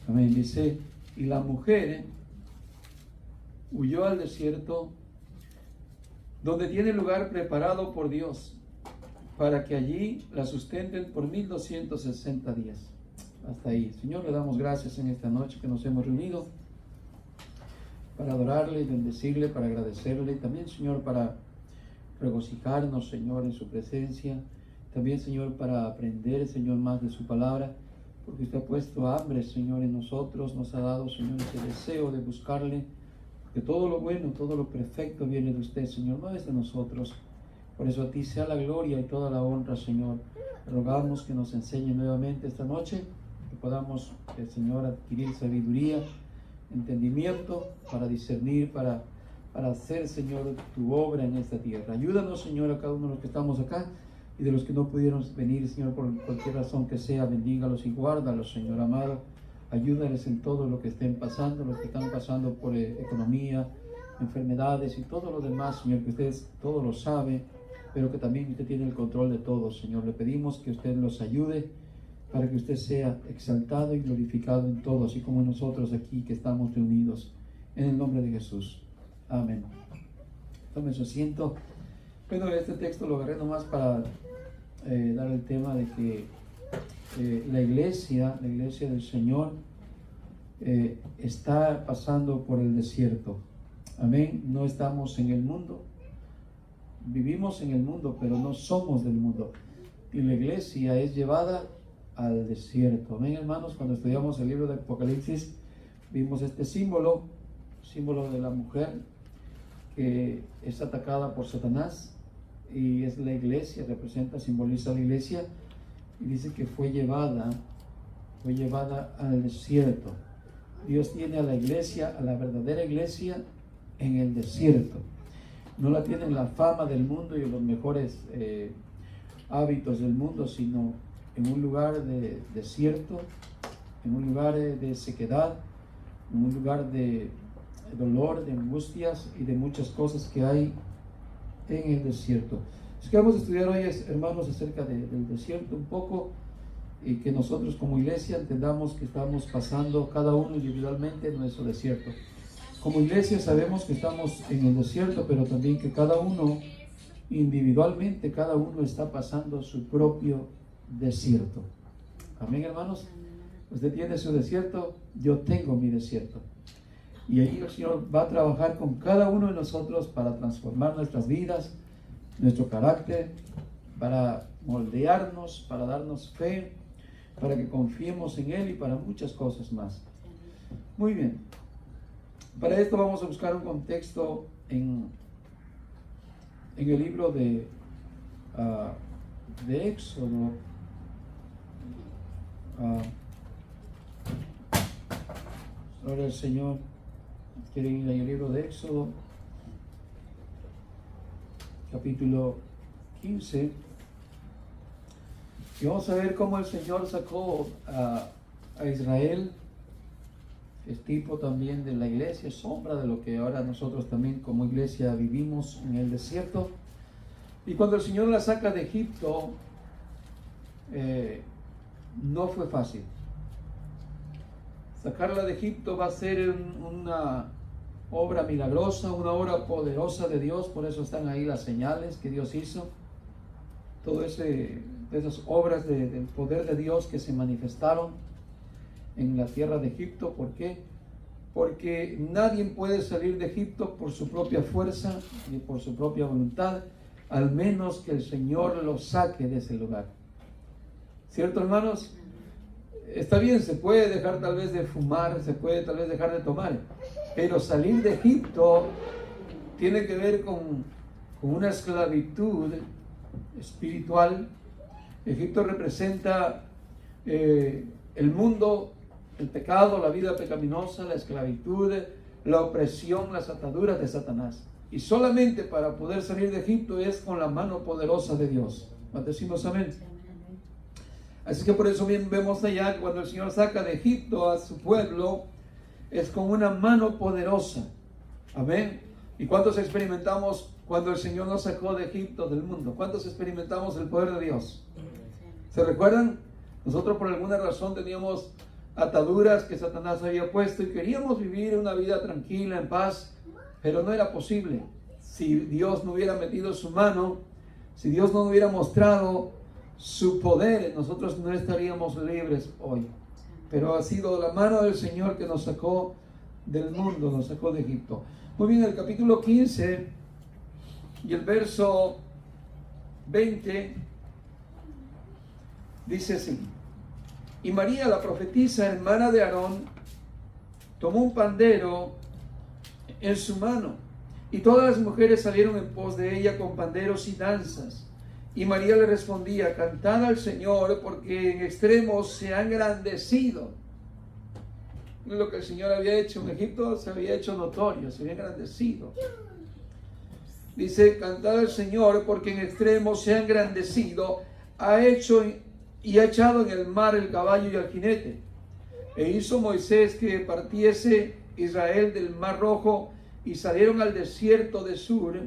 Amén. Dice, y la mujer huyó al desierto, donde tiene lugar preparado por Dios, para que allí la sustenten por 1260 días. Hasta ahí. Señor, le damos gracias en esta noche que nos hemos reunido para adorarle y bendecirle, para agradecerle, y también, Señor, para regocijarnos, Señor, en su presencia. También, Señor, para aprender, Señor, más de su palabra, porque usted ha puesto hambre, Señor, en nosotros, nos ha dado, Señor, ese deseo de buscarle, porque todo lo bueno, todo lo perfecto viene de usted, Señor, no es de nosotros. Por eso a ti sea la gloria y toda la honra, Señor. Rogamos que nos enseñe nuevamente esta noche, que podamos, Señor, adquirir sabiduría, entendimiento para discernir, para hacer, Señor, tu obra en esta tierra. Ayúdanos, Señor, a cada uno de los que estamos acá y de los que no pudieron venir, Señor, por cualquier razón que sea. Bendígalos y guárdalos, Señor amado. Ayúdales en todo lo que estén pasando, los que están pasando por economía, enfermedades y todo lo demás, Señor, que usted todo lo sabe, pero que también usted tiene el control de todo, Señor. Le pedimos que usted los ayude para que usted sea exaltado y glorificado en todo, así como nosotros aquí que estamos reunidos. En el nombre de Jesús. Amén. Tome su asiento. Bueno, este texto lo agarré nomás para dar el tema de que la iglesia del Señor está pasando por el desierto. Amén. No estamos en el mundo. Vivimos en el mundo, pero no somos del mundo. Y la iglesia es llevada al desierto. Amén, hermanos. Cuando estudiamos el libro de Apocalipsis, vimos este símbolo de la mujer que es atacada por Satanás, y es la iglesia, simboliza la iglesia, y dice que fue llevada al desierto. Dios tiene a la iglesia, a la verdadera iglesia, en el desierto. No la tiene en la fama del mundo y en los mejores hábitos del mundo, sino en un lugar de desierto, en un lugar de sequedad, en un lugar de dolor, de angustias y de muchas cosas que hay en el desierto. Es que vamos a estudiar hoy, hermanos, acerca del desierto un poco, y que nosotros como iglesia entendamos que estamos pasando cada uno individualmente en nuestro desierto. Como iglesia sabemos que estamos en el desierto, pero también que cada uno individualmente, cada uno está pasando su propio desierto. Amén, hermanos. Usted tiene su desierto, yo tengo mi desierto. Y ahí el Señor va a trabajar con cada uno de nosotros para transformar nuestras vidas, nuestro carácter, para moldearnos, para darnos fe, para que confiemos en Él y para muchas cosas más. Muy bien. Para esto vamos a buscar un contexto en el libro de Éxodo. Gloria al Señor. Quieren ir en el libro de Éxodo, capítulo 15. Y vamos a ver cómo el Señor sacó a Israel. Es tipo también de la iglesia, sombra de lo que ahora nosotros también como iglesia vivimos en el desierto. Y cuando el Señor la saca de Egipto, no fue fácil. Sacarla de Egipto va a ser una obra milagrosa, una obra poderosa de Dios. Por eso están ahí las señales que Dios hizo. Todas esas obras del poder de Dios que se manifestaron en la tierra de Egipto. ¿Por qué? Porque nadie puede salir de Egipto por su propia fuerza ni por su propia voluntad, al menos que el Señor lo saque de ese lugar. ¿Cierto, hermanos? Está bien, se puede dejar tal vez de fumar, se puede tal vez dejar de tomar, pero salir de Egipto tiene que ver con una esclavitud espiritual. Egipto representa el mundo, el pecado, la vida pecaminosa, la esclavitud, la opresión, las ataduras de Satanás. Y solamente para poder salir de Egipto es con la mano poderosa de Dios. Decimos amén. Así que por eso bien vemos allá, cuando el Señor saca de Egipto a su pueblo, es con una mano poderosa. Amén. ¿Y cuántos experimentamos cuando el Señor nos sacó de Egipto, del mundo? ¿Cuántos experimentamos el poder de Dios? ¿Se recuerdan? Nosotros por alguna razón teníamos ataduras que Satanás había puesto y queríamos vivir una vida tranquila, en paz, pero no era posible. Si Dios no hubiera metido su mano, si Dios no hubiera mostrado su poder, nosotros no estaríamos libres hoy. Pero ha sido la mano del Señor que nos sacó del mundo, nos sacó de Egipto. Muy bien, el capítulo 15 y el verso 20 dice así: y María, la profetisa, hermana de Aarón, tomó un pandero en su mano, y todas las mujeres salieron en pos de ella con panderos y danzas. Y María le respondía: cantad al Señor, porque en extremos se ha engrandecido. Lo que el Señor había hecho en Egipto se había hecho notorio, se había engrandecido. Dice: cantad al Señor, porque en extremos se ha engrandecido, ha hecho y ha echado en el mar el caballo y al jinete. E hizo Moisés que partiese Israel del mar rojo, y salieron al desierto de Sur,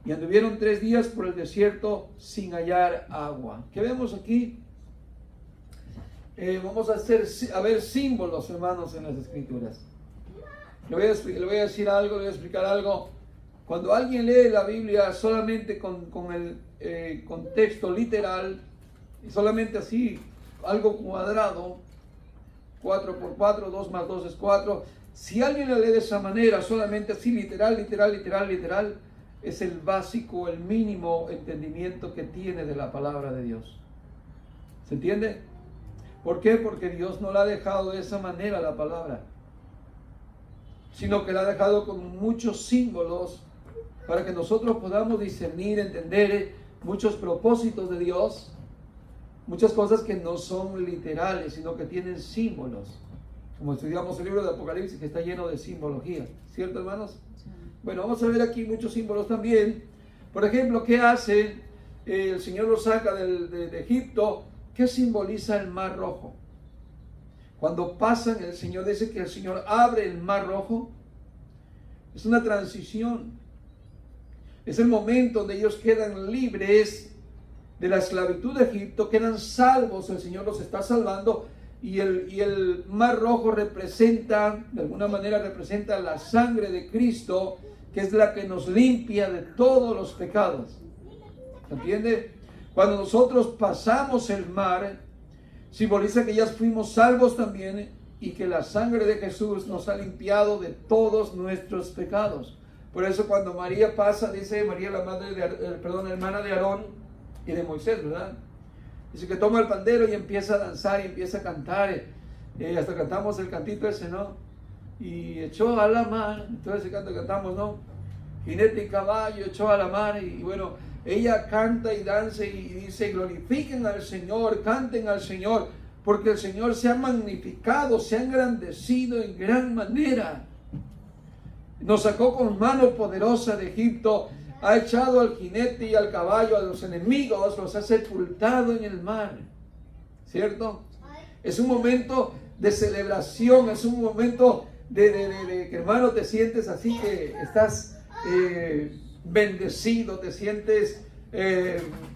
y anduvieron 3 días por el desierto sin hallar agua. ¿Qué vemos aquí? Vamos a ver símbolos, hermanos, en las Escrituras. Le voy a decir algo, le voy a explicar algo. Cuando alguien lee la Biblia solamente con el contexto literal, y solamente así, algo cuadrado, 4 por 4, 2 más 2 es 4. Si alguien la lee de esa manera, solamente así, literal, es el básico, el mínimo entendimiento que tiene de la palabra de Dios. ¿Se entiende? ¿Por qué? Porque Dios no la ha dejado de esa manera la palabra, sino que la ha dejado con muchos símbolos para que nosotros podamos discernir, entender muchos propósitos de Dios, muchas cosas que no son literales, sino que tienen símbolos. Como estudiamos el libro de Apocalipsis, que está lleno de simbología, ¿cierto, hermanos? Bueno, vamos a ver aquí muchos símbolos también. Por ejemplo, ¿qué hace? El Señor lo saca de Egipto. ¿Qué simboliza el mar rojo? Cuando pasan, el Señor dice que el Señor abre el mar rojo. Es una transición. Es el momento donde ellos quedan libres de la esclavitud de Egipto, quedan salvos, el Señor los está salvando. Y el mar rojo representa, de alguna manera representa la sangre de Cristo, que es la que nos limpia de todos los pecados. ¿Se entiende? Cuando nosotros pasamos el mar, simboliza que ya fuimos salvos también y que la sangre de Jesús nos ha limpiado de todos nuestros pecados. Por eso cuando María pasa, dice María, la madre hermana de Aarón y de Moisés, ¿verdad? Dice que toma el pandero y empieza a danzar y empieza a cantar. Hasta cantamos el cantito ese, ¿no? Y echó a la mar, entonces ese canto cantamos, ¿no? Jinete y caballo echó a la mar, y bueno, ella canta y danza y dice: glorifiquen al Señor, canten al Señor, porque el Señor se ha magnificado, se ha engrandecido en gran manera. Nos sacó con mano poderosa de Egipto, ha echado al jinete y al caballo, a los enemigos, los ha sepultado en el mar. ¿Cierto? Es un momento de celebración, es un momento de que, hermano, te sientes así, que estás bendecido, te sientes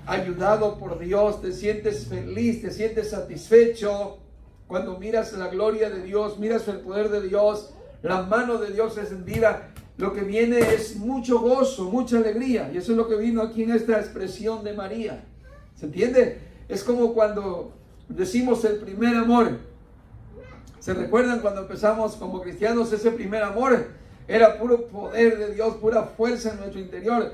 ayudado por Dios, te sientes feliz, te sientes satisfecho cuando miras la gloria de Dios, miras el poder de Dios, la mano de Dios extendida. Lo que viene es mucho gozo, mucha alegría, y eso es lo que vino aquí en esta expresión de María. ¿Se entiende? Es como cuando decimos el primer amor. ¿Se recuerdan cuando empezamos como cristianos? Ese primer amor era puro poder de Dios, pura fuerza en nuestro interior,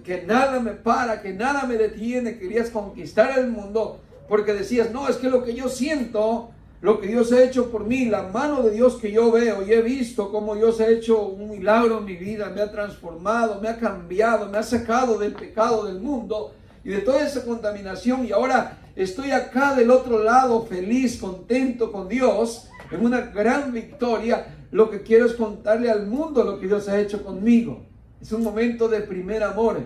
que nada me para, que nada me detiene. Querías conquistar el mundo porque decías: no, es que lo que yo siento, lo que Dios ha hecho por mí, la mano de Dios que yo veo y he visto cómo Dios ha hecho un milagro en mi vida, me ha transformado, me ha cambiado, me ha sacado del pecado del mundo y de toda esa contaminación, y ahora estoy acá del otro lado, feliz, contento con Dios, en una gran victoria. Lo que quiero es contarle al mundo lo que Dios ha hecho conmigo. Es un momento de primer amor.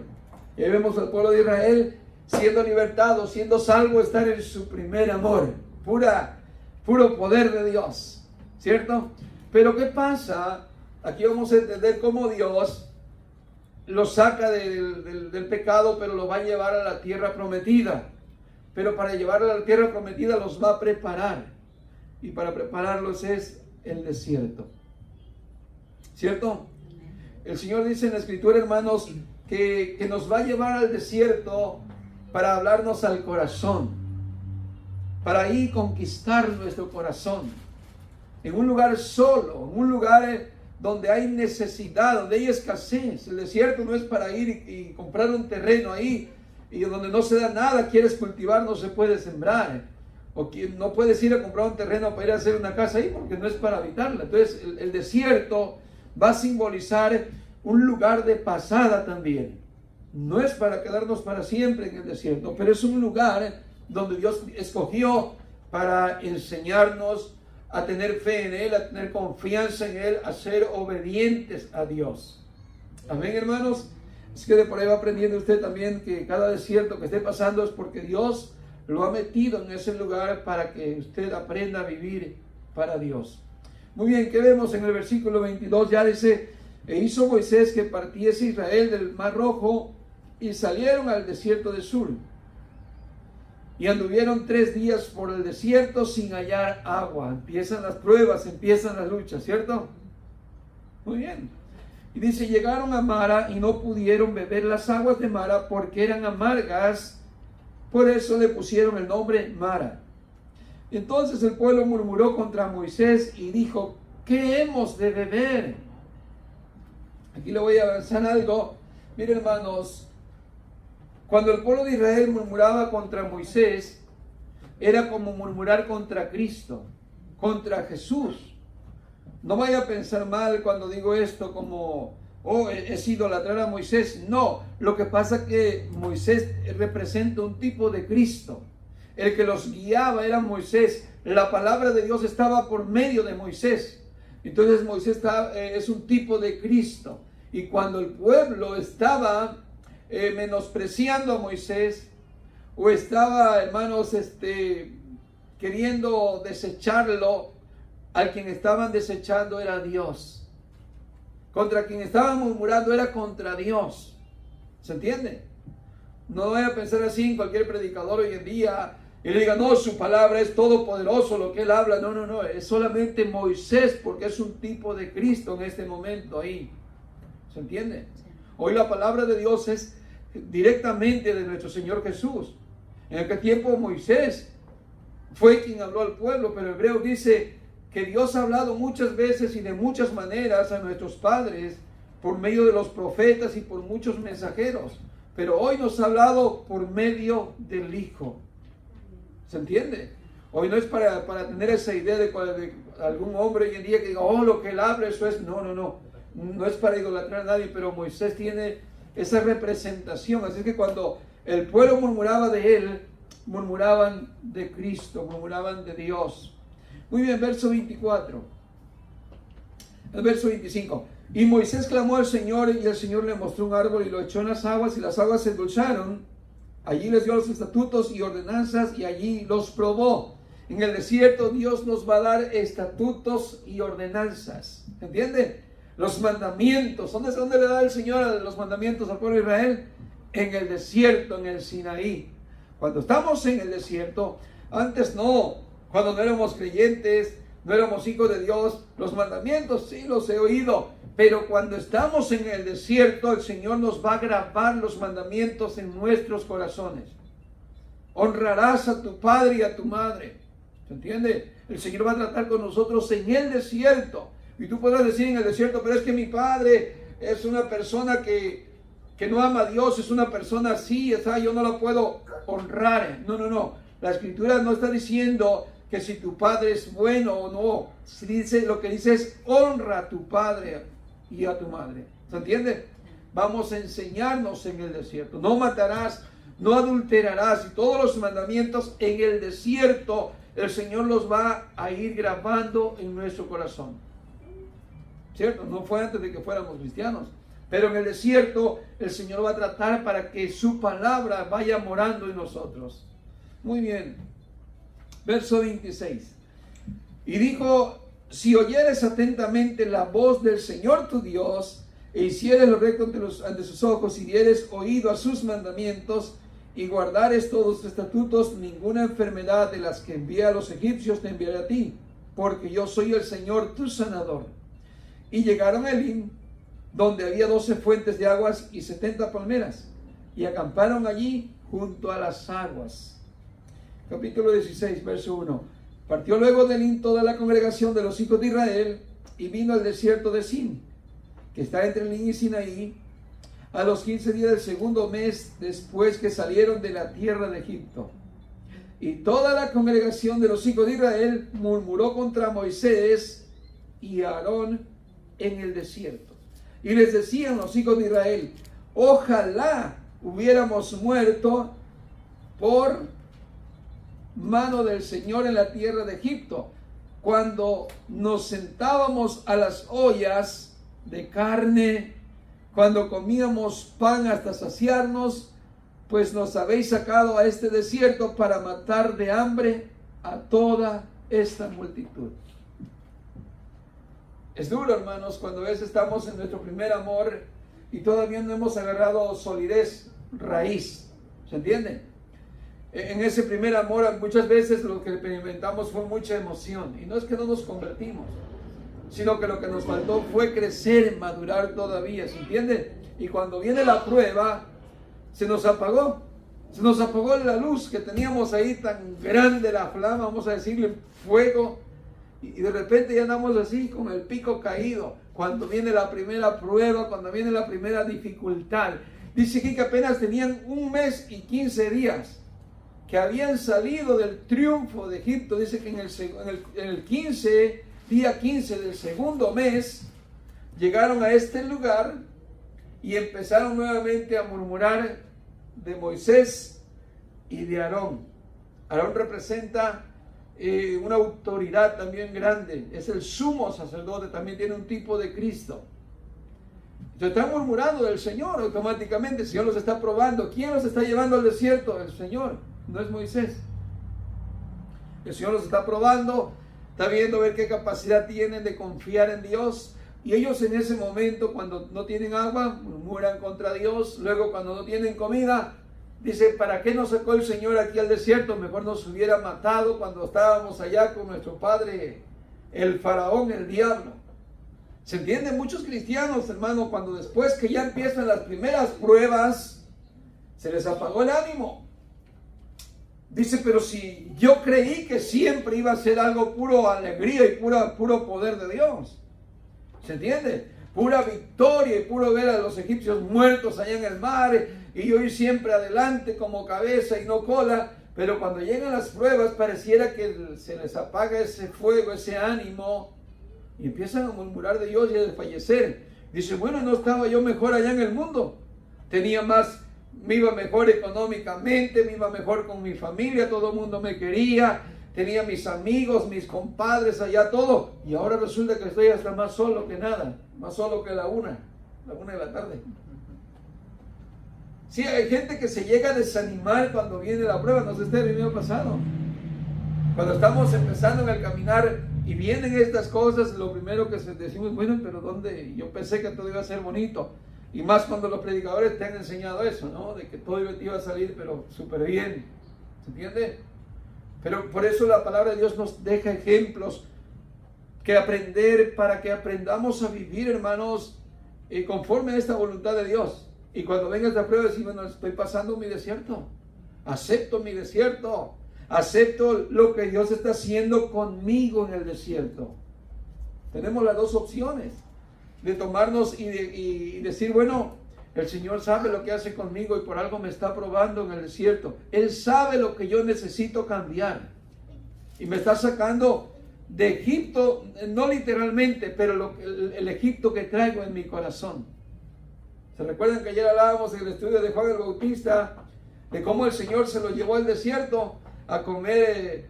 Y ahí vemos al pueblo de Israel siendo libertado, siendo salvo, estar en su primer amor. Puro poder de Dios, ¿cierto? Pero ¿qué pasa? Aquí vamos a entender cómo Dios los saca del pecado, pero los va a llevar a la tierra prometida. Pero para llevar a la tierra prometida los va a preparar. y para prepararlos es el desierto. ¿Cierto? El Señor dice en la Escritura, hermanos, que nos va a llevar al desierto para hablarnos al corazón, para ahí conquistar nuestro corazón, en un lugar solo, en un lugar donde hay necesidad, donde hay escasez. El desierto no es para ir y comprar un terreno ahí y donde no se da nada, quieres cultivar, no se puede sembrar, o no puedes ir a comprar un terreno para ir a hacer una casa ahí porque no es para habitarla. Entonces el desierto va a simbolizar un lugar de pasada también. No es para quedarnos para siempre en el desierto, pero es un lugar donde Dios escogió para enseñarnos a tener fe en Él, a tener confianza en Él, a ser obedientes a Dios. Amén, hermanos. Es que de por ahí va aprendiendo usted también que cada desierto que esté pasando es porque Dios lo ha metido en ese lugar para que usted aprenda a vivir para Dios. Muy bien, ¿qué vemos en el versículo 22? Ya dice, e hizo Moisés que partiese Israel del Mar Rojo y salieron al desierto de Sur. Y anduvieron 3 días por el desierto sin hallar agua. Empiezan las pruebas, empiezan las luchas, ¿cierto? Muy bien. Y dice, llegaron a Mara y no pudieron beber las aguas de Mara porque eran amargas. Por eso le pusieron el nombre Mara. Entonces el pueblo murmuró contra Moisés y dijo, ¿qué hemos de beber? Aquí le voy a avanzar algo. Miren, hermanos, cuando el pueblo de Israel murmuraba contra Moisés, era como murmurar contra Cristo, contra Jesús. No vaya a pensar mal cuando digo esto como, oh, es idolatrar a Moisés. No, lo que pasa es que Moisés representa un tipo de Cristo. El que los guiaba era Moisés. La palabra de Dios estaba por medio de Moisés. Entonces Moisés es un tipo de Cristo. Y cuando el pueblo estaba menospreciando a Moisés, o estaba, hermanos, queriendo desecharlo, al quien estaban desechando era Dios. Contra quien estaban murmurando era contra Dios. ¿Se entiende? No vaya a pensar así en cualquier predicador hoy en día y le diga, no, su palabra es todopoderoso, lo que él habla. No, no, no, es solamente Moisés, porque es un tipo de Cristo en este momento ahí. ¿Se entiende? Hoy la palabra de Dios es directamente de nuestro Señor Jesús. En aquel tiempo Moisés fue quien habló al pueblo, pero Hebreos dice que Dios ha hablado muchas veces y de muchas maneras a nuestros padres por medio de los profetas y por muchos mensajeros, pero hoy nos ha hablado por medio del Hijo. ¿Se entiende? Hoy no es para tener esa idea de algún hombre hoy en día que diga, oh, lo que él habla, eso es. No, no, no. No es para idolatrar a nadie, pero Moisés tiene esa representación. Así que cuando el pueblo murmuraba de él, murmuraban de Cristo, murmuraban de Dios. Muy bien, verso 24. El verso 25. Y Moisés clamó al Señor y el Señor le mostró un árbol y lo echó en las aguas y las aguas se endulzaron. Allí les dio los estatutos y ordenanzas y allí los probó. En el desierto Dios nos va a dar estatutos y ordenanzas. ¿Entienden? Los mandamientos. ¿Dónde le da el Señor los mandamientos al pueblo de Israel? En el desierto, en el Sinaí. Cuando estamos en el desierto, antes no, cuando no éramos creyentes, no éramos hijos de Dios, los mandamientos sí los he oído, pero cuando estamos en el desierto, el Señor nos va a grabar los mandamientos en nuestros corazones. Honrarás a tu padre y a tu madre. ¿Se entiende? El Señor va a tratar con nosotros en el desierto. Y tú podrás decir en el desierto, pero es que mi padre es una persona que no ama a Dios, es una persona así, yo no la puedo honrar. No, no, no. La Escritura no está diciendo que si tu padre es bueno o no. Lo que dice es honra a tu padre y a tu madre. ¿Se entiende? Vamos a enseñarnos en el desierto. No matarás, no adulterarás, y todos los mandamientos en el desierto el Señor los va a ir grabando en nuestro corazón. ¿Cierto? No fue antes de que fuéramos cristianos. Pero en el desierto el Señor va a tratar para que su palabra vaya morando en nosotros. Muy bien. Verso 26. Y dijo, si oyeres atentamente la voz del Señor tu Dios, e hicieres lo recto ante sus ojos, y dieres oído a sus mandamientos, y guardares todos sus estatutos, ninguna enfermedad de las que envía a los egipcios te enviaré a ti, porque yo soy el Señor tu sanador. Y llegaron a Elim, donde había 12 fuentes de aguas y 70 palmeras, y acamparon allí junto a las aguas. Capítulo 16, verso 1. Partió luego de Elim toda la congregación de los hijos de Israel, y vino al desierto de Sin, que está entre Elim y Sinaí, a los 15 días del segundo mes después que salieron de la tierra de Egipto. Y toda la congregación de los hijos de Israel murmuró contra Moisés y Aarón en el desierto. Y les decían los hijos de Israel: ojalá hubiéramos muerto por mano del Señor en la tierra de Egipto, cuando nos sentábamos a las ollas de carne, cuando comíamos pan hasta saciarnos, pues nos habéis sacado a este desierto para matar de hambre a toda esta multitud. Es duro, hermanos, cuando a veces estamos en nuestro primer amor y todavía no hemos agarrado solidez, raíz. ¿Se entiende? En ese primer amor muchas veces lo que experimentamos fue mucha emoción. Y no es que no nos convertimos, sino que lo que nos faltó fue crecer, madurar todavía. ¿Se entiende? Y cuando viene la prueba, se nos apagó la luz que teníamos ahí, tan grande la flama, vamos a decirle fuego, y de repente ya andamos así con el pico caído. Cuando viene la primera prueba, cuando viene la primera dificultad, dice aquí que apenas tenían 1 mes y 15 días que habían salido del triunfo de Egipto. Dice que en el día 15 del segundo mes, llegaron a este lugar y empezaron nuevamente a murmurar de Moisés y de Aarón. Aarón representa una autoridad también grande, es el sumo sacerdote, también tiene un tipo de Cristo. Entonces están murmurando del Señor automáticamente. El Señor los está probando. ¿Quién los está llevando al desierto? El Señor, no es Moisés. El Señor los está probando, está viendo ver qué capacidad tienen de confiar en Dios. Y ellos en ese momento, cuando no tienen agua, murmuran contra Dios. Luego cuando no tienen comida, dice: ¿para qué nos sacó el Señor aquí al desierto? Mejor nos hubiera matado cuando estábamos allá con nuestro padre, el faraón, el diablo. ¿Se entiende? Muchos cristianos, hermano, cuando después que ya empiezan las primeras pruebas, se les apagó el ánimo. Dice: pero si yo creí que siempre iba a ser algo puro alegría y puro poder de Dios. ¿Se entiende? Pura victoria y puro ver a los egipcios muertos allá en el mar, y yo ir siempre adelante como cabeza y no cola. Pero cuando llegan las pruebas, pareciera que se les apaga ese fuego, ese ánimo, y empiezan a murmurar de Dios y a desfallecer. Dice: bueno, ¿no estaba yo mejor allá en el mundo? Me iba mejor económicamente, me iba mejor con mi familia, todo el mundo me quería, tenía mis amigos, mis compadres allá, todo. Y ahora resulta que estoy hasta más solo que nada, más solo que la una de la tarde. Sí, hay gente que se llega a desanimar cuando viene la prueba. No sé si ustedes me ha pasado. Cuando estamos empezando en el caminar y vienen estas cosas, lo primero que decimos: bueno, pero ¿dónde? Yo pensé que todo iba a ser bonito. Y más cuando los predicadores te han enseñado eso, ¿no? De que todo iba a salir, pero súper bien. ¿Se entiende? Pero por eso la palabra de Dios nos deja ejemplos que aprender, para que aprendamos a vivir, hermanos, conforme a esta voluntad de Dios. Y cuando venga esta prueba, decimos: bueno, estoy pasando mi desierto. Acepto mi desierto. Acepto lo que Dios está haciendo conmigo en el desierto. Tenemos las dos opciones de tomarnos y decir: bueno, el Señor sabe lo que hace conmigo y por algo me está probando en el desierto. Él sabe lo que yo necesito cambiar y me está sacando de Egipto, no literalmente, pero el Egipto que traigo en mi corazón. ¿Se recuerdan que ayer hablábamos en el estudio de Juan el Bautista de cómo el Señor se lo llevó al desierto a comer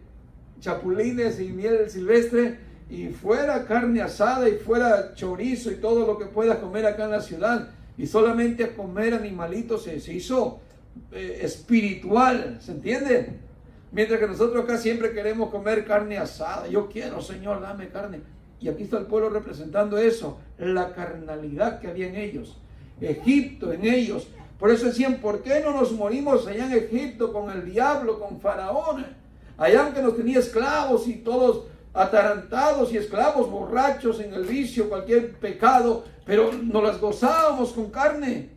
chapulines y miel silvestre, y fuera carne asada y fuera chorizo y todo lo que pueda comer acá en la ciudad, y solamente a comer animalitos se hizo espiritual? ¿Se entiende? Mientras que nosotros acá siempre queremos comer carne asada. Yo quiero, Señor, dame carne. Y aquí está el pueblo representando eso, la carnalidad que había en ellos, Egipto en ellos. Por eso decían: ¿por qué no nos morimos allá en Egipto con el diablo, con Faraón? Allá, aunque nos tenía esclavos y todos atarantados y esclavos, borrachos en el vicio, cualquier pecado, pero nos las gozábamos con carne.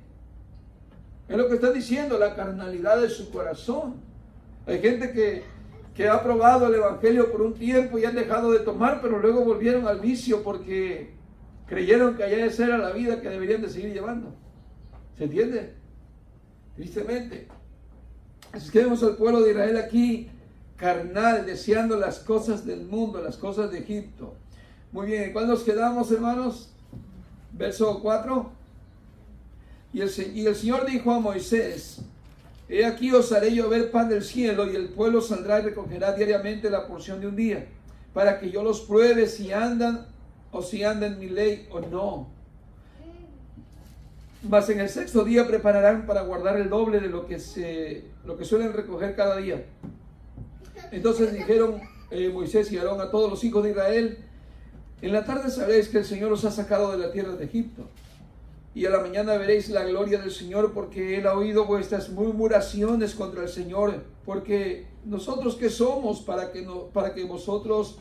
Es lo que está diciendo, la carnalidad de su corazón. Hay gente que ha probado el evangelio por un tiempo y han dejado de tomar, pero luego volvieron al vicio porque creyeron que allá esa era la vida que deberían de seguir llevando. ¿Se entiende? Tristemente. Así que vemos al pueblo de Israel aquí carnal, deseando las cosas del mundo, las cosas de Egipto. Muy bien, ¿cuándo nos quedamos, hermanos? Verso 4. Y el Señor dijo a Moisés: he aquí os haré llover pan del cielo, y el pueblo saldrá y recogerá diariamente la porción de un día, para que yo los pruebe si andan en mi ley o no. Mas en el sexto día prepararán para guardar el doble de lo que suelen recoger cada día. Entonces dijeron Moisés y Aarón a todos los hijos de Israel: en la tarde sabréis que el Señor os ha sacado de la tierra de Egipto, y a la mañana veréis la gloria del Señor, porque Él ha oído vuestras murmuraciones contra el Señor. Porque nosotros, ¿qué somos para que vosotros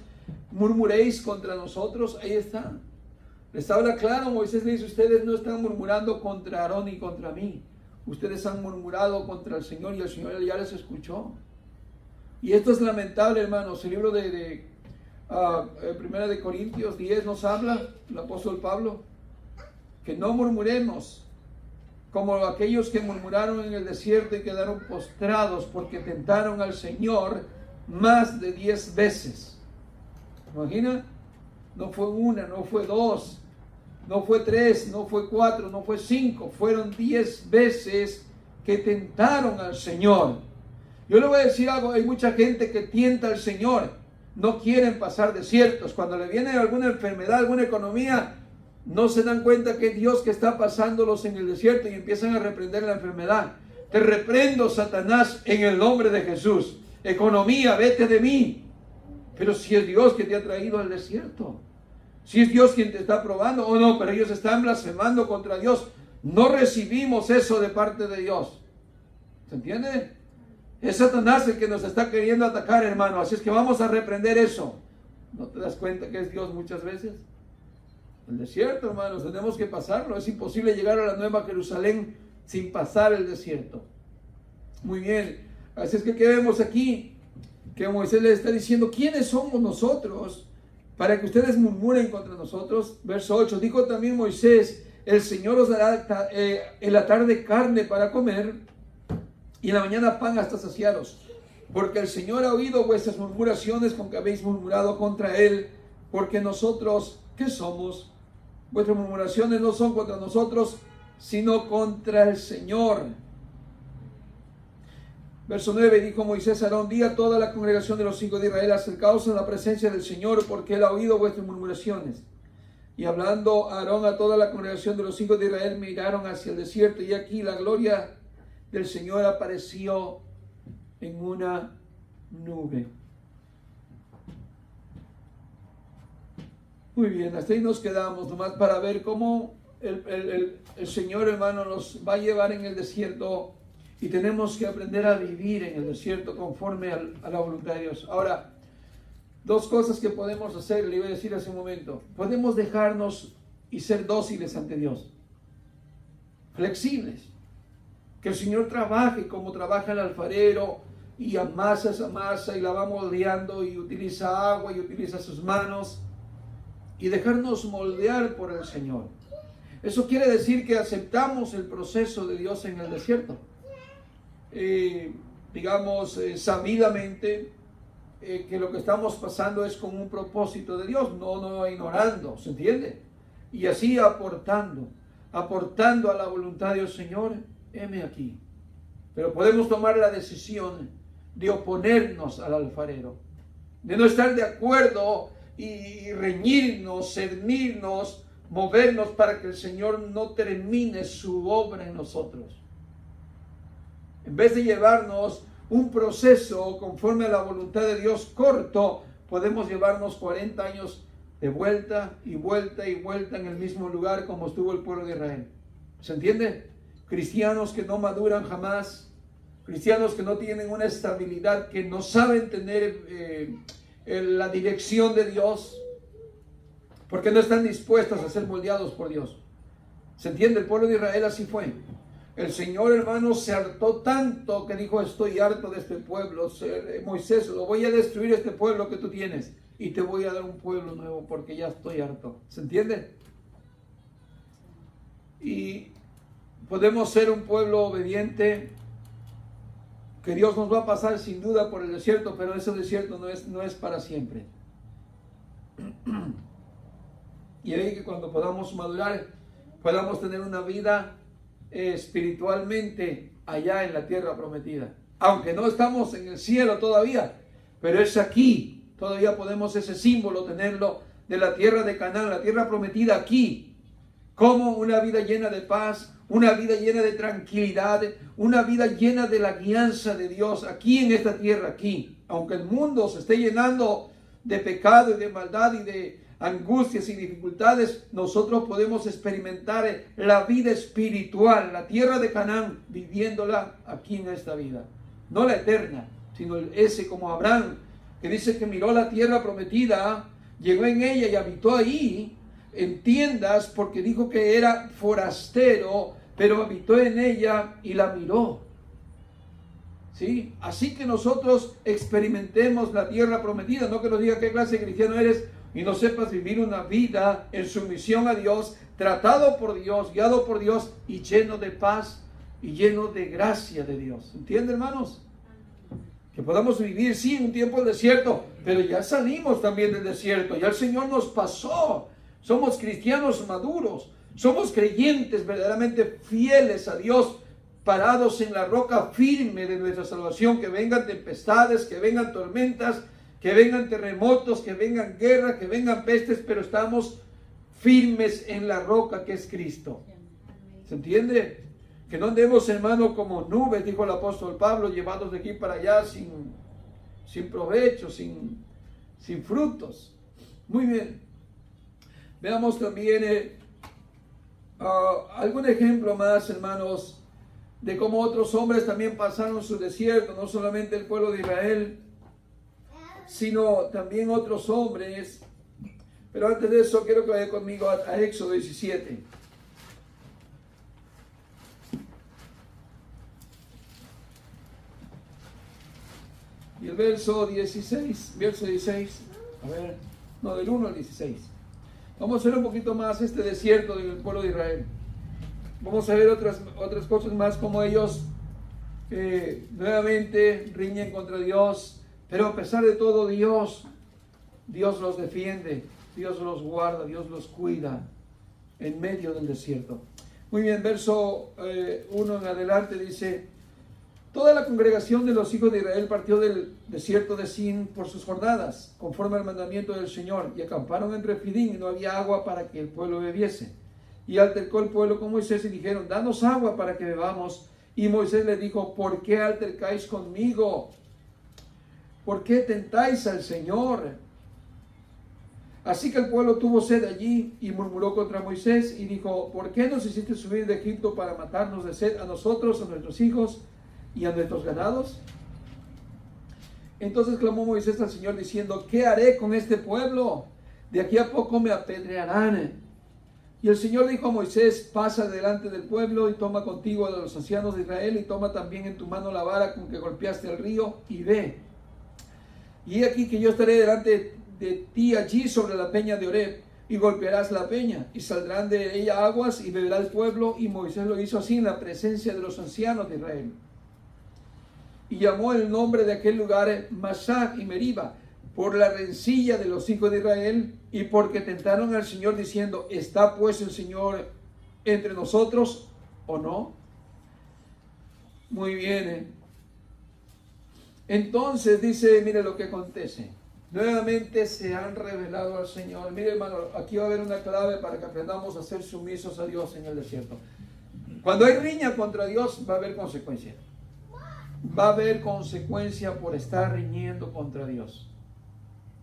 murmuréis contra nosotros? Ahí está. Les habla claro, Moisés le dice: ustedes no están murmurando contra Aarón y contra mí. Ustedes han murmurado contra el Señor, y el Señor ya les escuchó. Y esto es lamentable, hermanos. El libro de 1 de Corintios 10 nos habla, el apóstol Pablo, que no murmuremos como aquellos que murmuraron en el desierto y quedaron postrados porque tentaron al Señor más de 10 veces. ¿Imagina? No fue una, no fue dos, no fue 3, no fue 4, no fue 5, fueron 10 veces que tentaron al Señor. Yo le voy a decir algo: hay mucha gente que tienta al Señor, no quieren pasar desiertos. Cuando le viene alguna enfermedad, alguna economía, no se dan cuenta que es Dios que está pasándolos en el desierto y empiezan a reprender la enfermedad. Te reprendo, Satanás, en el nombre de Jesús. Economía, vete de mí. Pero si es Dios que te ha traído al desierto, si es Dios quien te está probando, o no, pero ellos están blasfemando contra Dios. No recibimos eso de parte de Dios. ¿Se entiende? Es Satanás el que nos está queriendo atacar, hermano. Así es que vamos a reprender eso. ¿No te das cuenta que es Dios muchas veces? El desierto, hermanos, tenemos que pasarlo. Es imposible llegar a la Nueva Jerusalén sin pasar el desierto. Muy bien. Así es que, ¿qué vemos aquí? Que Moisés le está diciendo: ¿quiénes somos nosotros para que ustedes murmuren contra nosotros? Verso 8. Dijo también Moisés: el Señor os dará en la tarde carne para comer, y en la mañana pan hasta saciaros. Porque el Señor ha oído vuestras murmuraciones con que habéis murmurado contra Él. Porque nosotros, ¿qué somos? Vuestras murmuraciones no son contra nosotros, sino contra el Señor. Verso 9. Dijo Moisés a Aarón: di a toda la congregación de los hijos de Israel: acercaos a la presencia del Señor, porque Él ha oído vuestras murmuraciones. Y hablando Aarón a toda la congregación de los hijos de Israel, miraron hacia el desierto, y aquí la gloria del Señor apareció en una nube. Muy bien, hasta ahí nos quedamos, nomás para ver cómo el Señor, hermano, nos va a llevar en el desierto, y tenemos que aprender a vivir en el desierto conforme a la voluntad de Dios. Ahora, dos cosas que podemos hacer, le iba a decir hace un momento. Podemos dejarnos y ser dóciles ante Dios, flexibles. Que el Señor trabaje como trabaja el alfarero, y amasa esa masa y la va moldeando, y utiliza agua y utiliza sus manos, y dejarnos moldear por el Señor. Eso quiere decir que aceptamos el proceso de Dios en el desierto. Sabidamente, que lo que estamos pasando es con un propósito de Dios, no ignorando, ¿se entiende? Y así aportando a la voluntad de Dios. Señor, heme aquí. Pero podemos tomar la decisión de oponernos al alfarero, de no estar de acuerdo y reñirnos, cernirnos, movernos para que el Señor no termine su obra en nosotros. En vez de llevarnos un proceso conforme a la voluntad de Dios corto, podemos llevarnos 40 años de vuelta y vuelta y vuelta en el mismo lugar como estuvo el pueblo de Israel. ¿Se entiende? Cristianos que no maduran jamás, cristianos que no tienen una estabilidad, que no saben tener la dirección de Dios, porque no están dispuestos a ser moldeados por Dios. ¿Se entiende? El pueblo de Israel así fue. El Señor, hermano, se hartó tanto que dijo: estoy harto de este pueblo. Moisés, lo voy a destruir este pueblo que tú tienes y te voy a dar un pueblo nuevo porque ya estoy harto. ¿Se entiende? Y podemos ser un pueblo obediente, que Dios nos va a pasar sin duda por el desierto, pero ese desierto no es para siempre. Y ahí que cuando podamos madurar, podamos tener una vida espiritualmente allá en la tierra prometida. Aunque no estamos en el cielo todavía, pero es aquí. Todavía podemos ese símbolo tenerlo de la tierra de Canaán, la tierra prometida aquí. Como una vida llena de paz, una vida llena de tranquilidad, una vida llena de la guianza de Dios aquí en esta tierra, aquí. Aunque el mundo se esté llenando de pecado y de maldad y de angustias y dificultades, nosotros podemos experimentar la vida espiritual, la tierra de Canaán, viviéndola aquí en esta vida. No la eterna, sino ese como Abraham, que dice que miró la tierra prometida, llegó en ella y habitó ahí, en tiendas, porque dijo que era forastero, pero habitó en ella y la miró. ¿Sí? Así que nosotros experimentemos la tierra prometida, no que nos diga qué clase de cristiano eres y no sepas vivir una vida en sumisión a Dios, tratado por Dios, guiado por Dios y lleno de paz y lleno de gracia de Dios. ¿Entienden, hermanos? Que podamos vivir, sí, un tiempo del desierto, pero ya salimos también del desierto, ya el Señor nos pasó. Somos cristianos maduros, somos creyentes verdaderamente fieles a Dios, parados en la roca firme de nuestra salvación. Que vengan tempestades, que vengan tormentas, que vengan terremotos, que vengan guerra, que vengan pestes, pero estamos firmes en la roca que es Cristo. ¿Se entiende? Que no andemos, hermano, como nubes, dijo el apóstol Pablo, llevados de aquí para allá sin provecho, sin frutos. Muy bien. Veamos también algún ejemplo más, hermanos, de cómo otros hombres también pasaron su desierto, no solamente el pueblo de Israel, sino también otros hombres. Pero antes de eso, quiero que vaya conmigo a Éxodo 17. Y el verso 16, a ver, no, del 1 al 16. Vamos a ver un poquito más este desierto del pueblo de Israel. Vamos a ver otras cosas más, como ellos nuevamente riñen contra Dios, pero a pesar de todo Dios los defiende, Dios los guarda, Dios los cuida en medio del desierto. Muy bien, verso 1 en adelante dice: toda la congregación de los hijos de Israel partió del desierto de Sin por sus jornadas, conforme al mandamiento del Señor, y acamparon entre Refidim, y no había agua para que el pueblo bebiese. Y altercó el pueblo con Moisés y dijeron: danos agua para que bebamos. Y Moisés le dijo: ¿por qué altercáis conmigo? ¿Por qué tentáis al Señor? Así que el pueblo tuvo sed allí y murmuró contra Moisés y dijo: ¿por qué nos hiciste subir de Egipto para matarnos de sed a nosotros, a nuestros hijos y a nuestros ganados? Entonces clamó Moisés al Señor diciendo: ¿qué haré con este pueblo? De aquí a poco me apedrearán. Y el Señor dijo a Moisés: pasa delante del pueblo y toma contigo a los ancianos de Israel y toma también en tu mano la vara con que golpeaste el río y ve. Y he aquí que yo estaré delante de ti allí sobre la peña de Oreb, y golpearás la peña y saldrán de ella aguas y beberá el pueblo. Y Moisés lo hizo así en la presencia de los ancianos de Israel. Y llamó el nombre de aquel lugar Masah y Meriba, por la rencilla de los hijos de Israel y porque tentaron al Señor diciendo: ¿está pues el Señor entre nosotros o no? Muy bien. Entonces dice, mire lo que acontece. Nuevamente se han revelado al Señor. Mire, hermano, aquí va a haber una clave para que aprendamos a ser sumisos a Dios en el desierto. Cuando hay riña contra Dios, va a haber consecuencia. Va a haber consecuencia por estar riñendo contra Dios.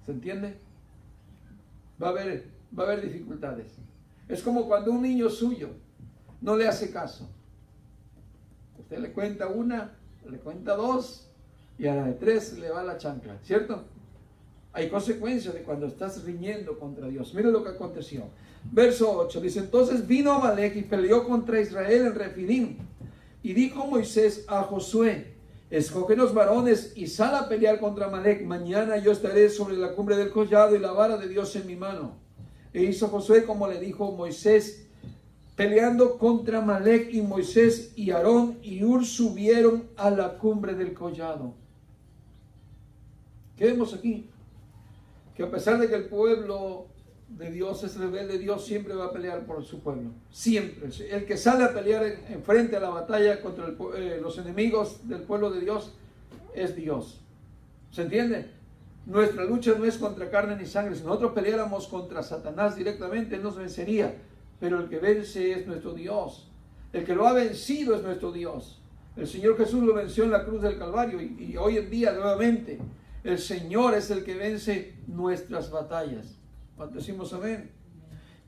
¿Se entiende? Va a haber dificultades. Es como cuando un niño suyo no le hace caso. Usted le cuenta una, le cuenta dos, y a la de tres le va la chancla, ¿cierto? Hay consecuencias de cuando estás riñendo contra Dios. Mira lo que aconteció. Verso 8 dice: entonces vino Amalek y peleó contra Israel en Refidim. Y dijo Moisés a Josué: escoge los varones y sal a pelear contra Amalek. Mañana yo estaré sobre la cumbre del collado y la vara de Dios en mi mano. E hizo Josué como le dijo Moisés, peleando contra Amalek, y Moisés y Aarón y Hur subieron a la cumbre del collado. ¿Qué vemos aquí? Que a pesar de que el pueblo de Dios es rebelde, Dios siempre va a pelear por su pueblo. Siempre. El que sale a pelear en frente a la batalla contra los enemigos del pueblo de Dios es Dios. ¿Se entiende? Nuestra lucha no es contra carne ni sangre. Si nosotros peleáramos contra Satanás directamente, Él nos vencería. Pero el que vence es nuestro Dios. El que lo ha vencido es nuestro Dios. El Señor Jesús lo venció en la cruz del Calvario y hoy en día nuevamente el Señor es el que vence nuestras batallas. Cuando decimos amén.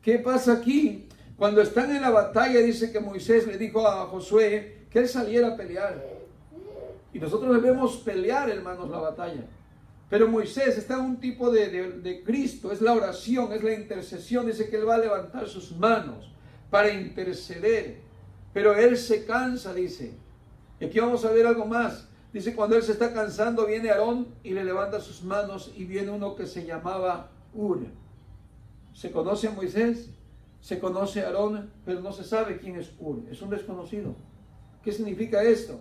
¿Qué pasa aquí? Cuando están en la batalla, dice que Moisés le dijo a Josué que él saliera a pelear. Y nosotros debemos pelear, hermanos, la batalla. Pero Moisés está en un tipo de Cristo, es la oración, es la intercesión. Dice que él va a levantar sus manos para interceder. Pero él se cansa, dice. Y aquí vamos a ver algo más. Dice, cuando él se está cansando, viene Aarón y le levanta sus manos y viene uno que se llamaba Hur. Se conoce a Moisés, se conoce a Aarón, pero no se sabe quién es Hur. Es un desconocido. ¿Qué significa esto?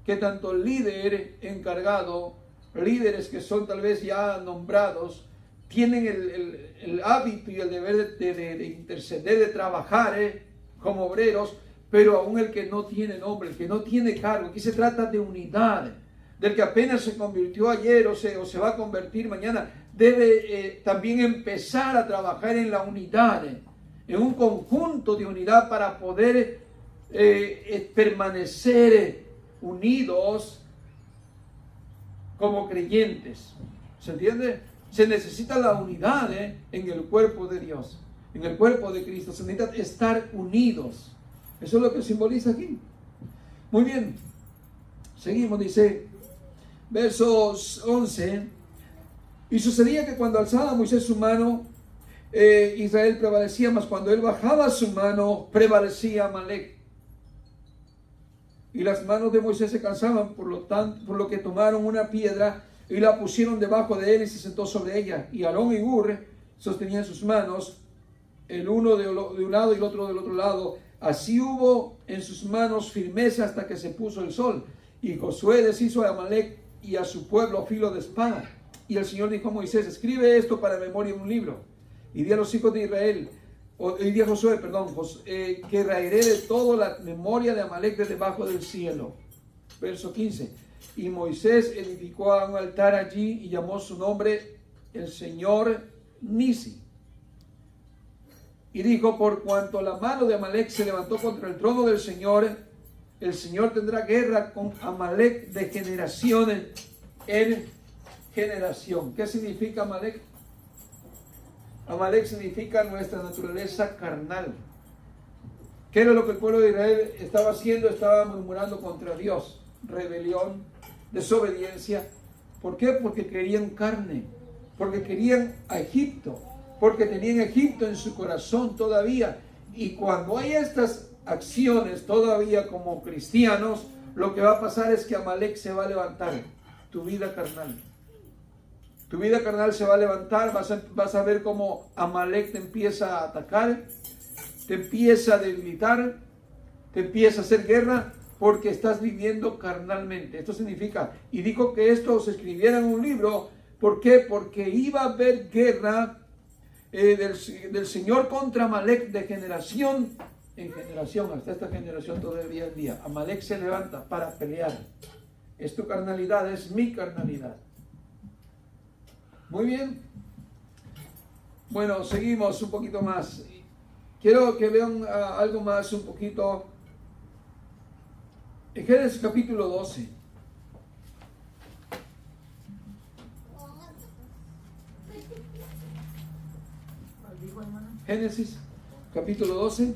Que tanto el líder encargado, líderes que son tal vez ya nombrados, tienen el hábito y el deber de interceder, de trabajar como obreros, pero aún el que no tiene nombre, el que no tiene cargo. Aquí se trata de unidad. Del que apenas se convirtió ayer o se va a convertir mañana, debe también empezar a trabajar en la unidad, en un conjunto de unidad para poder permanecer unidos como creyentes. ¿Se entiende? Se necesita la unidad en el cuerpo de Dios, en el cuerpo de Cristo. Se necesita estar unidos. Eso es lo que simboliza aquí. Muy bien. Seguimos, dice, versos 11. Y sucedía que cuando alzaba Moisés su mano, Israel prevalecía, mas cuando él bajaba su mano, prevalecía Amalek. Y las manos de Moisés se cansaban, por lo que tomaron una piedra y la pusieron debajo de él y se sentó sobre ella. Y Aarón y Hur sostenían sus manos, el uno de un lado y el otro del otro lado. Así hubo en sus manos firmeza hasta que se puso el sol. Y Josué deshizo a Amalek y a su pueblo a filo de espada. Y el Señor dijo a Moisés: escribe esto para memoria en un libro. Y di a los hijos de Israel, y di a Josué, que raeré de todo la memoria de Amalek de debajo del cielo. Verso 15. Y Moisés edificó un altar allí y llamó su nombre el Señor Nisi. Y dijo: por cuanto la mano de Amalek se levantó contra el trono del Señor, el Señor tendrá guerra con Amalek de generación en generación. ¿Qué significa Amalek? Amalek significa nuestra naturaleza carnal. ¿Qué era lo que el pueblo de Israel estaba haciendo? Estaba murmurando contra Dios. Rebelión, desobediencia. ¿Por qué? Porque querían carne, porque querían a Egipto, porque tenían Egipto en su corazón todavía. Y cuando hay estas acciones todavía como cristianos, lo que va a pasar es que Amalek se va a levantar. Tu vida carnal. Tu vida carnal se va a levantar. Vas a ver cómo Amalek te empieza a atacar, te empieza a debilitar, te empieza a hacer guerra, porque estás viviendo carnalmente. Esto significa, y dijo que esto se escribiera en un libro. ¿Por qué? Porque iba a haber guerra del Señor contra Amalek de generación en generación, hasta esta generación todavía en día. Amalek se levanta para pelear. Es tu carnalidad, es mi carnalidad. Muy bien. Bueno, seguimos un poquito más. Quiero que vean algo más un poquito. En Génesis capítulo 12. Génesis capítulo 12.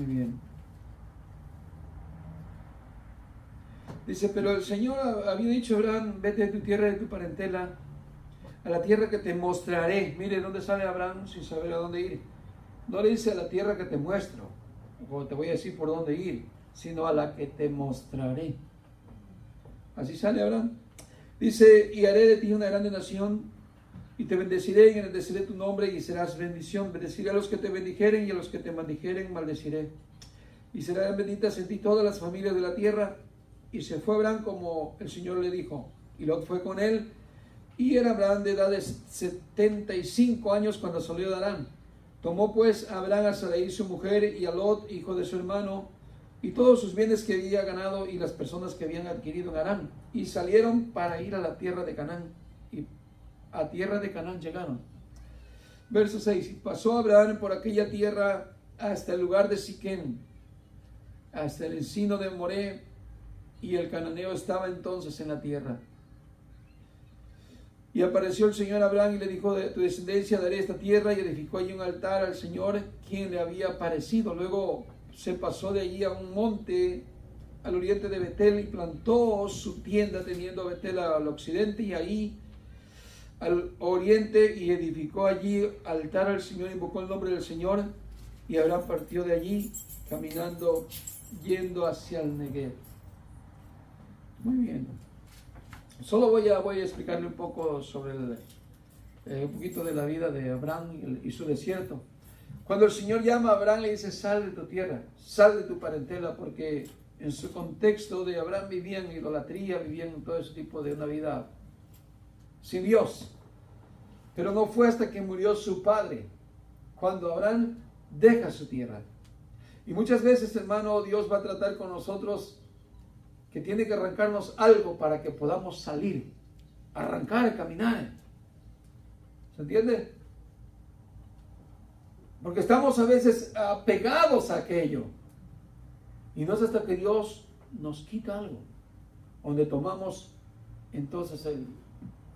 Muy bien. Dice, pero el Señor había dicho a Abraham, vete de tu tierra y de tu parentela a la tierra que te mostraré. Mire, ¿dónde sale Abraham sin saber a dónde ir? No le dice a la tierra que te muestro, o te voy a decir por dónde ir, sino a la que te mostraré. Así sale Abraham. Dice, y haré de ti una grande nación, y te bendeciré y engrandeceré tu nombre y serás bendición. Bendeciré a los que te bendijeren y a los que te maldijeren maldeciré. Y serán benditas en ti todas las familias de la tierra. Y se fue Abraham como el Señor le dijo. Y Lot fue con él. Y era Abraham de edad de 75 años cuando salió de Harán. Tomó pues Abraham a Sarai su mujer y a Lot, hijo de su hermano, y todos sus bienes que había ganado y las personas que habían adquirido en Harán. Y salieron para ir a la tierra de Canaán. Y a tierra de Canaán llegaron. Verso 6. Y pasó Abraham por aquella tierra hasta el lugar de Siquem, hasta el encino de Moré, y el cananeo estaba entonces en la tierra. Y apareció el Señor a Abraham y le dijo, de tu descendencia daré esta tierra, y edificó allí un altar al Señor, quien le había aparecido. Luego se pasó de allí a un monte al oriente de Betel y plantó su tienda teniendo a Betel al occidente y ahí al oriente, y edificó allí altar al Señor, invocó el nombre del Señor, y Abraham partió de allí caminando, yendo hacia el Negev. Muy bien. Solo voy a explicarle un poco sobre un poquito de la vida de Abraham y su desierto. Cuando el Señor llama a Abraham, le dice, sal de tu tierra, sal de tu parentela, porque en su contexto de Abraham vivían idolatría, vivían todo ese tipo de una vida sin Dios. Pero no fue hasta que murió su padre, cuando Abraham deja su tierra. Y muchas veces, hermano, Dios va a tratar con nosotros que tiene que arrancarnos algo para que podamos salir, arrancar, caminar. ¿Se entiende? Porque estamos a veces apegados a aquello. Y no es hasta que Dios nos quita algo, donde tomamos entonces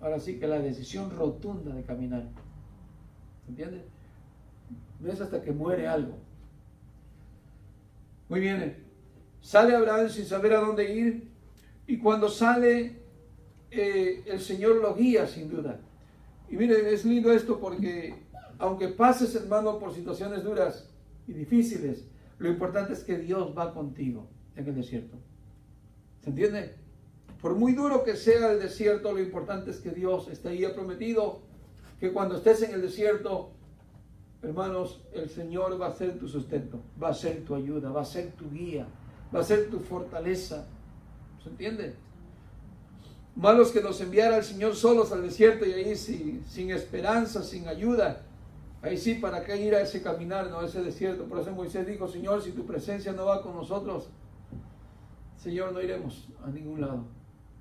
ahora sí que la decisión rotunda de caminar. ¿Se entiende? No es hasta que muere algo. Muy bien. Sale Abraham sin saber a dónde ir, y cuando sale, el Señor lo guía sin duda. Y mire, es lindo esto porque aunque pases, hermano, por situaciones duras y difíciles, lo importante es que Dios va contigo en el desierto. ¿Se entiende? Por muy duro que sea el desierto, lo importante es que Dios está ahí. Ha prometido que cuando estés en el desierto, hermanos, el Señor va a ser tu sustento, va a ser tu ayuda, va a ser tu guía, va a ser tu fortaleza. ¿Se entiende? Malos que nos enviara el Señor solos al desierto y ahí sin esperanza, sin ayuda. Ahí sí, ¿para qué ir a ese caminar, no a ese desierto? Por eso Moisés dijo, Señor, si tu presencia no va con nosotros, Señor, no iremos a ningún lado.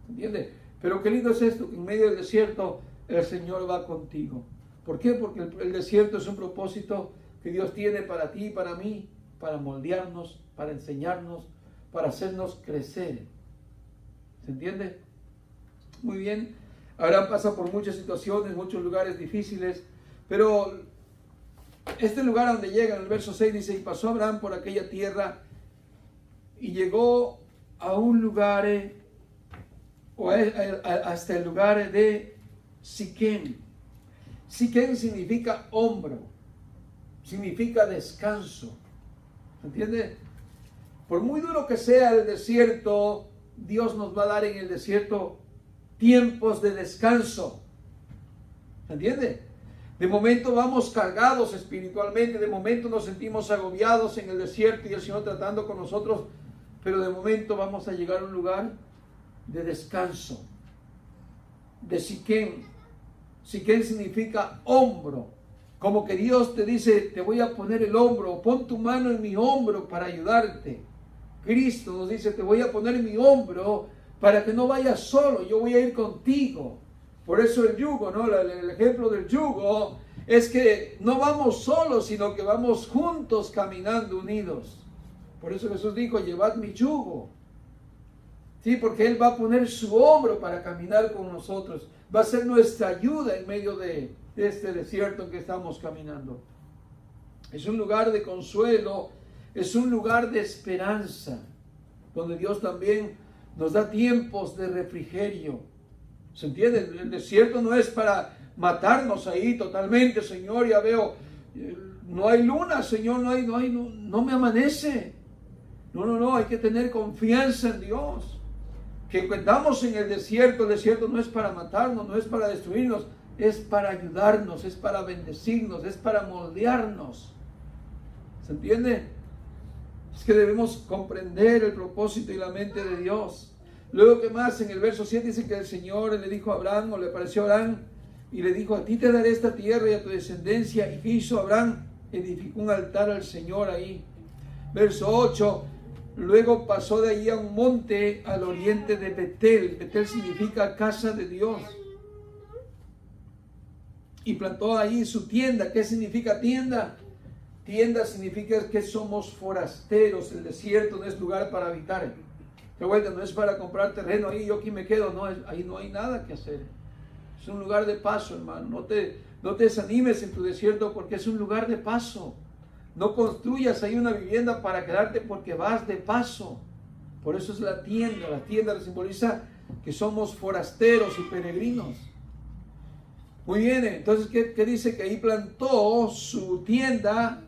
¿Se entiende? Pero qué lindo es esto, que en medio del desierto el Señor va contigo. ¿Por qué? Porque el desierto es un propósito que Dios tiene para ti y para mí, para moldearnos, para enseñarnos, para hacernos crecer. ¿Se entiende? Muy bien. Abraham pasa por muchas situaciones, muchos lugares difíciles, pero este lugar a donde llega, en el verso 6 dice, y pasó Abraham por aquella tierra y llegó a un lugar, hasta el lugar de Siquem. Siquem significa hombro, significa descanso. ¿Se entiende? Por muy duro que sea el desierto, Dios nos va a dar en el desierto tiempos de descanso. ¿Se entiende? De momento vamos cargados espiritualmente, de momento nos sentimos agobiados en el desierto y el Señor tratando con nosotros, pero de momento vamos a llegar a un lugar de descanso, de Siquem. Siquem significa hombro, como que Dios te dice, te voy a poner el hombro, pon tu mano en mi hombro para ayudarte. Cristo nos dice, te voy a poner en mi hombro para que no vayas solo, yo voy a ir contigo. Por eso el yugo, ¿no? El ejemplo del yugo es que no vamos solos, sino que vamos juntos caminando unidos. Por eso Jesús dijo, llevad mi yugo. Sí, porque Él va a poner su hombro para caminar con nosotros. Va a ser nuestra ayuda en medio de este desierto en que estamos caminando. Es un lugar de consuelo, es un lugar de esperanza, donde Dios también nos da tiempos de refrigerio. ¿Se entiende? El desierto no es para matarnos ahí totalmente, Señor, ya veo, no hay luna, Señor, no me amanece. No, hay que tener confianza en Dios. Que cuando en el desierto no es para matarnos, no es para destruirnos, es para ayudarnos, es para bendecirnos, es para moldearnos. ¿Se entiende? Es que debemos comprender el propósito y la mente de Dios. Luego, ¿qué más? En el verso 7 dice que el Señor le dijo a Abraham, o le apareció a Abraham, y le dijo: a ti te daré esta tierra y a tu descendencia. ¿Y qué hizo Abraham? Edificó un altar al Señor ahí. Verso 8, luego pasó de allí a un monte al oriente de Betel. Betel significa casa de Dios. Y plantó ahí su tienda. ¿Qué significa tienda? Tienda significa que somos forasteros. El desierto no es lugar para habitar. De vuelta, no es para comprar terreno ahí, yo aquí me quedo. No, ahí no hay nada que hacer. Es un lugar de paso, hermano. No te desanimes en tu desierto, porque es un lugar de paso. No construyas ahí una vivienda para quedarte, porque vas de paso. Por eso es la tienda. La tienda simboliza que somos forasteros y peregrinos. Muy bien, entonces, ¿qué dice? Que ahí plantó su tienda,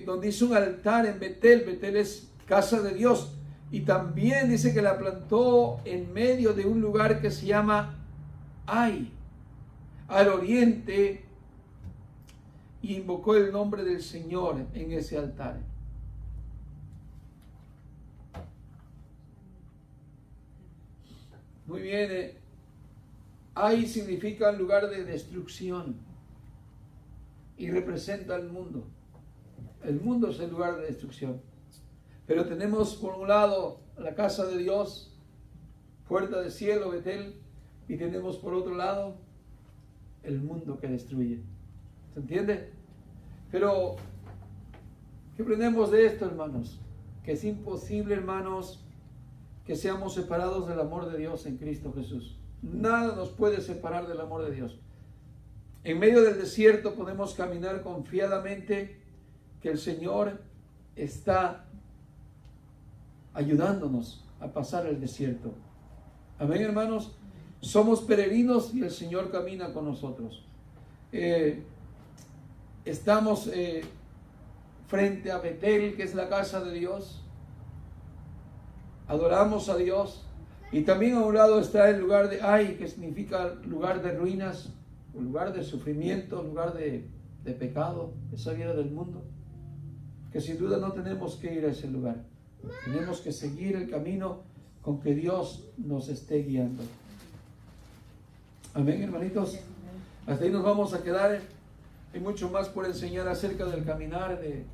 donde hizo un altar en Betel. Betel es casa de Dios. Y también dice que la plantó en medio de un lugar que se llama Ai, al oriente, y invocó el nombre del Señor en ese altar. Muy bien, Ai significa lugar de destrucción y representa al mundo. El mundo es el lugar de destrucción. Pero tenemos por un lado la casa de Dios, puerta del cielo, Betel, y tenemos por otro lado el mundo que destruye. ¿Se entiende? Pero, ¿qué aprendemos de esto, hermanos? Que es imposible, hermanos, que seamos separados del amor de Dios en Cristo Jesús. Nada nos puede separar del amor de Dios. En medio del desierto podemos caminar confiadamente, que el Señor está ayudándonos a pasar el desierto. Amén, hermanos. Somos peregrinos y el Señor camina con nosotros. Estamos frente a Betel, que es la casa de Dios. Adoramos a Dios. Y también a un lado está el lugar de Ai, que significa lugar de ruinas, lugar de sufrimiento, lugar de pecado, esa vida del mundo. Que sin duda no tenemos que ir a ese lugar. Tenemos que seguir el camino con que Dios nos esté guiando. Amén, hermanitos. Hasta ahí nos vamos a quedar. Hay mucho más por enseñar acerca del caminar de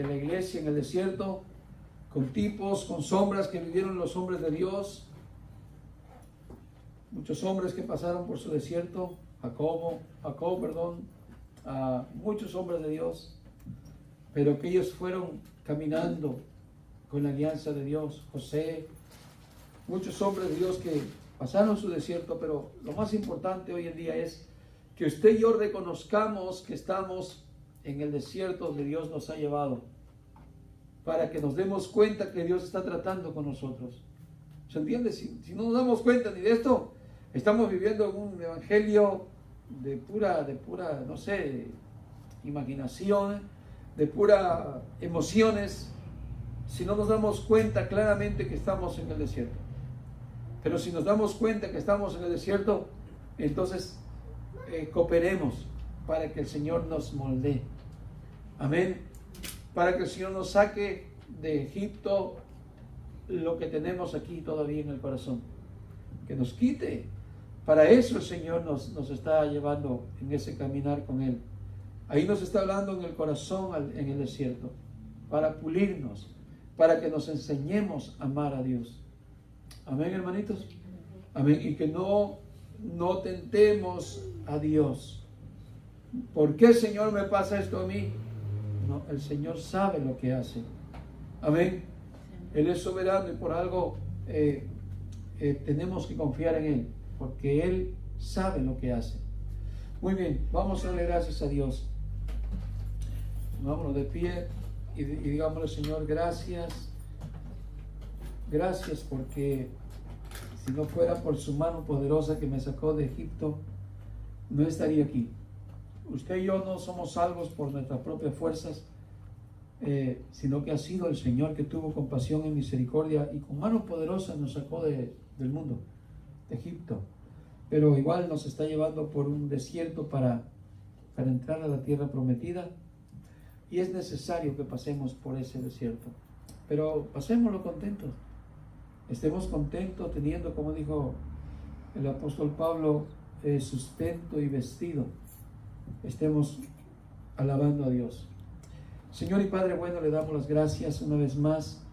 la iglesia en el desierto, con tipos, con sombras que vivieron los hombres de Dios. Muchos hombres que pasaron por su desierto. Jacob, muchos hombres de Dios, pero que ellos fueron caminando con la alianza de Dios. José, muchos hombres de Dios que pasaron su desierto, pero lo más importante hoy en día es que usted y yo reconozcamos que estamos en el desierto donde Dios nos ha llevado, para que nos demos cuenta que Dios está tratando con nosotros. ¿Se entiende? Si no nos damos cuenta ni de esto, estamos viviendo en un evangelio de pura, no sé, imaginación, de pura emociones, si no nos damos cuenta claramente que estamos en el desierto. Pero si nos damos cuenta que estamos en el desierto, entonces cooperemos para que el Señor nos moldee. Amén. Para que el Señor nos saque de Egipto lo que tenemos aquí todavía en el corazón. Que nos quite. Para eso el Señor nos está llevando en ese caminar con Él. Ahí nos está hablando en el corazón, en el desierto. Para pulirnos. Para que nos enseñemos a amar a Dios. Amén, hermanitos. Amén. Y que no tentemos a Dios. ¿Por qué, Señor, me pasa esto a mí? No, el Señor sabe lo que hace. Amén. Él es soberano y por algo tenemos que confiar en Él, porque Él sabe lo que hace. Muy bien, vamos a darle gracias a Dios. Vámonos de pie y digámosle, Señor, gracias. Gracias porque si no fuera por su mano poderosa que me sacó de Egipto, no estaría aquí. Usted y yo no somos salvos por nuestras propias fuerzas, sino que ha sido el Señor que tuvo compasión y misericordia y con mano poderosa nos sacó del mundo, de Egipto. Pero igual nos está llevando por un desierto para entrar a la tierra prometida, y es necesario que pasemos por ese desierto. Pero pasémoslo contentos. Estemos contentos teniendo, como dijo el apóstol Pablo, sustento y vestido. Estemos alabando a Dios. Señor y Padre bueno, le damos las gracias una vez más